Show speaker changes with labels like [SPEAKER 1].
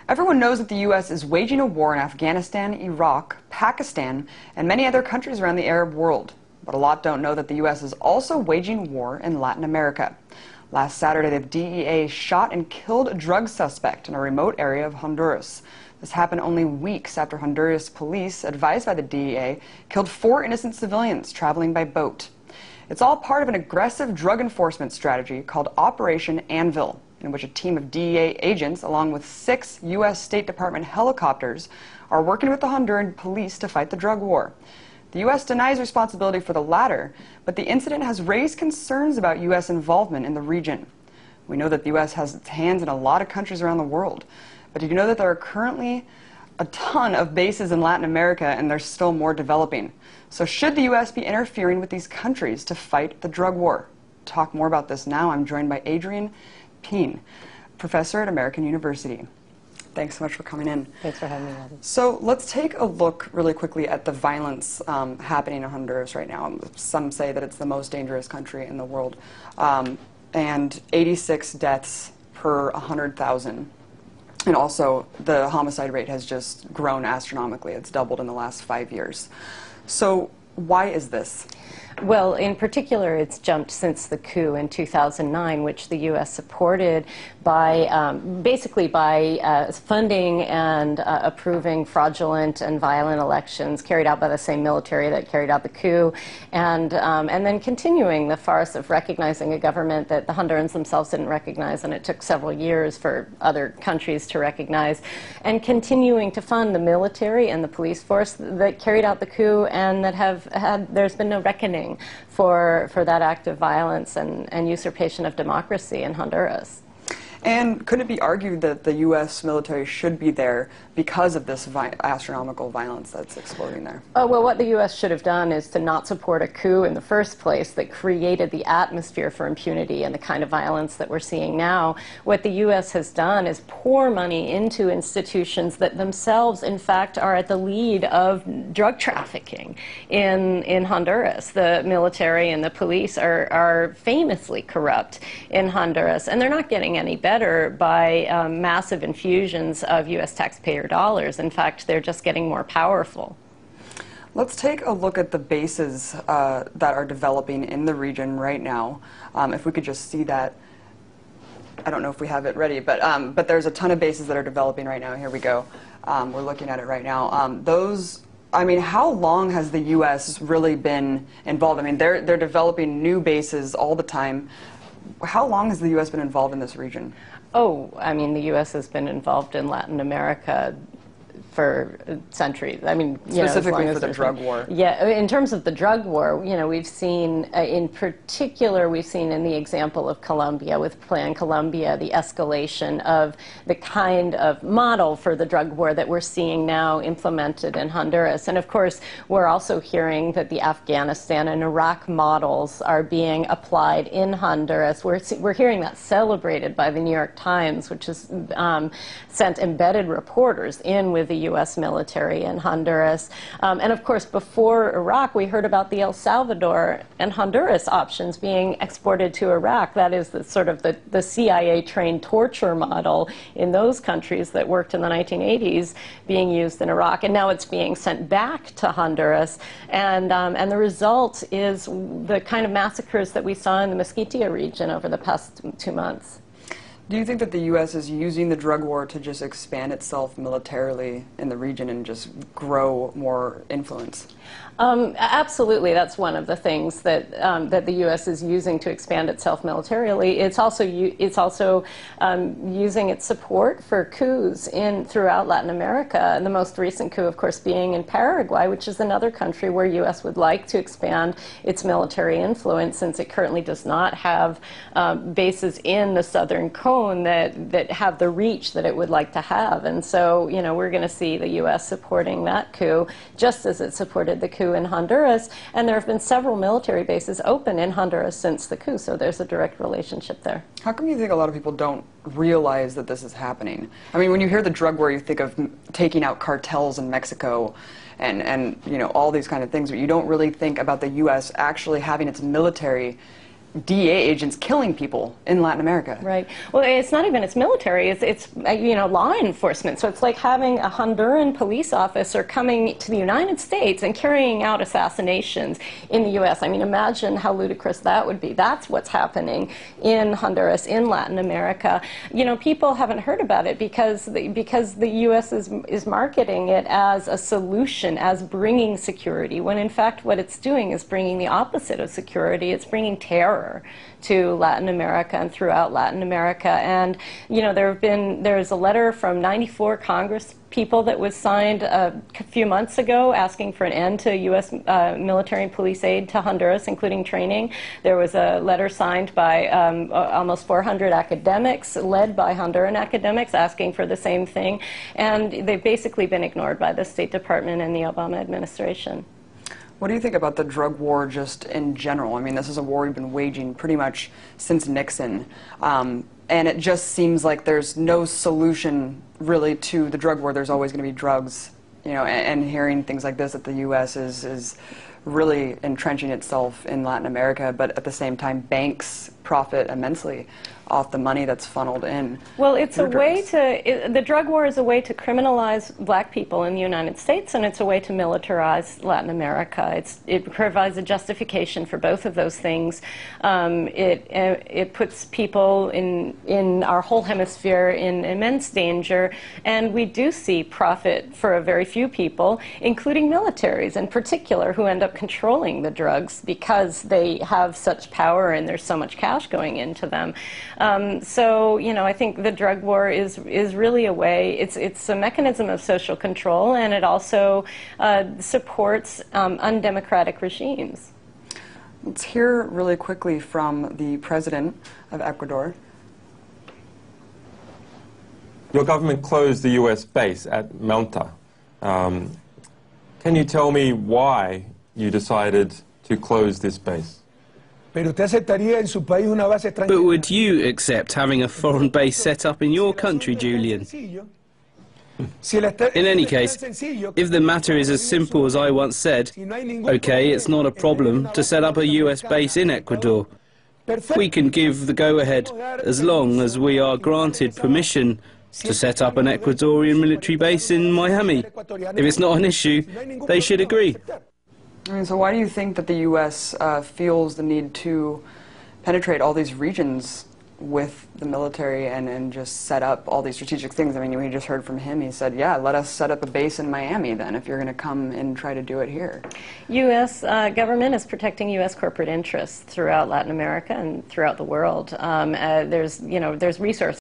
[SPEAKER 1] Everyone knows that the U.S. is waging a war in Afghanistan, Iraq, Pakistan, and many other countries around the Arab world. But a lot don't know that the U.S. is also waging war in Latin America. Last Saturday, the DEA shot and killed a drug suspect in a remote area of Honduras. This happened only weeks after Honduras police, advised by the DEA, killed 4 innocent civilians traveling by boat. It's all part of an aggressive drug enforcement strategy called Operation Anvil, in which a team of DEA agents, along with 6 U.S. State Department helicopters, are working with the Honduran police to fight the drug war. The U.S. denies responsibility for the latter, but the incident has raised concerns about U.S. involvement in the region. We know that the U.S. has its hands in a lot of countries around the world, but did you know that there are currently a ton of bases in Latin America and there's still more developing? So should the U.S. be interfering with these countries to fight the drug war? To talk more about this now, I'm joined by Adrienne Peen, professor at American University. Thanks so much for coming in.
[SPEAKER 2] Thanks for having me, Abby.
[SPEAKER 1] So let's take a look really quickly at the violence happening in Honduras right now. Some say that it's the most dangerous country in the world. And 86 deaths per 100,000. And also, the homicide rate has just grown astronomically. It's doubled in the last 5 years. So why is this?
[SPEAKER 2] Well, in particular, it's jumped since the coup in 2009, which the U.S. supported by basically by funding and approving fraudulent and violent elections carried out by the same military that carried out the coup, and then continuing the farce of recognizing a government that the Hondurans themselves didn't recognize, and it took several years for other countries to recognize, and continuing to fund the military and the police force that carried out the coup and that have had, there's been no reckoning for that act of violence and usurpation of democracy in Honduras.
[SPEAKER 1] And could it be argued that the U.S. military should be there because of this astronomical violence that's exploding there?
[SPEAKER 2] Oh, well, what the U.S. should have done is to not support a coup in the first place that created the atmosphere for impunity and the kind of violence that we're seeing now. What the U.S. has done is pour money into institutions that themselves, in fact, are at the lead of drug trafficking in Honduras. The military and the police are famously corrupt in Honduras, and they're not getting any better by massive infusions of U.S. taxpayer dollars. In fact, they're just getting more powerful.
[SPEAKER 1] Let's take a look at the bases that are developing in the region right now. If we could just see that. I don't know if we have it ready, but there's a ton of bases that are developing right now. Here we go. We're looking at it right now. I mean, how long has the U.S. really been involved? I mean, they're developing new bases all the time. How long has the U.S. been involved in this region?
[SPEAKER 2] Oh, I mean, the U.S. has been involved in Latin America for centuries. I mean,
[SPEAKER 1] specifically for the drug war.
[SPEAKER 2] Yeah, in terms of the drug war, we've seen, in particular, we've seen in the example of Colombia, with Plan Colombia, the escalation of the kind of model for the drug war that we're seeing now implemented in Honduras. And of course, we're also hearing that the Afghanistan and Iraq models are being applied in Honduras. We're hearing that celebrated by the New York Times, which has sent embedded reporters in with the U.S. military in Honduras. And of course, before Iraq, we heard about the El Salvador and Honduras options being exported to Iraq. That is the CIA-trained torture model in those countries that worked in the 1980s being used in Iraq. And now it's being sent back to Honduras. And the result is the kind of massacres that we saw in the Mesquite region over the past 2 months.
[SPEAKER 1] Do you think that the U.S. is using the drug war to just expand itself militarily in the region and just grow more influence?
[SPEAKER 2] Absolutely, that's one of the things that that the U.S. is using to expand itself militarily. It's also using its support for coups throughout Latin America. And the most recent coup, of course, being in Paraguay, which is another country where U.S. would like to expand its military influence, since it currently does not have bases in the southern cone that have the reach that it would like to have. And so, we're going to see the U.S. supporting that coup, just as it supported the coup in Honduras, and there have been several military bases open in Honduras since the coup, so there's a direct relationship there.
[SPEAKER 1] How come you think a lot of people don't realize that this is happening? I mean, when you hear the drug war, you think of taking out cartels in Mexico and all these kind of things, but you don't really think about the U.S. actually having its military DEA agents killing people in Latin America.
[SPEAKER 2] Right. Well, it's not even its military. It's you know, law enforcement. So it's like having a Honduran police officer coming to the United States and carrying out assassinations in the U.S. I mean, imagine how ludicrous that would be. That's what's happening in Honduras, in Latin America. You know, people haven't heard about it because the U.S. is marketing it as a solution, as bringing security, when in fact what it's doing is bringing the opposite of security. It's bringing terror to Latin America and throughout Latin America. And you know, there's a letter from 94 Congress people that was signed a few months ago asking for an end to U.S. military and police aid to Honduras, including training. There was a letter signed by almost 400 academics, led by Honduran academics, asking for the same thing. And they've basically been ignored by the State Department and the Obama administration.
[SPEAKER 1] What do you think about the drug war just in general? I mean, this is a war we've been waging pretty much since Nixon, and it just seems like there's no solution really to the drug war. There's always going to be drugs, you know, and hearing things like this, that the U.S. is really entrenching itself in Latin America, but at the same time, banks profit immensely off the money that's funneled in.
[SPEAKER 2] Well, it's a way to, the drug war is a way to criminalize black people in the United States, and it's a way to militarize Latin America. It provides a justification for both of those things. It puts people in our whole hemisphere in immense danger, and we do see profit for a very few people, including militaries in particular, who end up controlling the drugs because they have such power and there's so much cash going into them. So, you know, I think the drug war is really a way, it's a mechanism of social control, and it also supports undemocratic regimes.
[SPEAKER 1] Let's hear really quickly from the president of Ecuador.
[SPEAKER 3] Your government closed the U.S. base at Manta. Can you tell me why you decided to close this base?
[SPEAKER 4] But would you accept having a foreign base set up in your country, Julian? In any case, if the matter is as simple as I once said, okay, it's not a problem to set up a US base in Ecuador. We can give the go-ahead as long as we are granted permission to set up an Ecuadorian military base in Miami. If it's not an issue, they should agree.
[SPEAKER 1] I mean, so why do you think that the U.S. feels the need to penetrate all these regions with the military and just set up all these strategic things? I mean, we just heard from him. He said, yeah, let us set up a base in Miami then if you're going to come and try to do it here.
[SPEAKER 2] U.S. Government is protecting U.S. corporate interests throughout Latin America and throughout the world. There's resources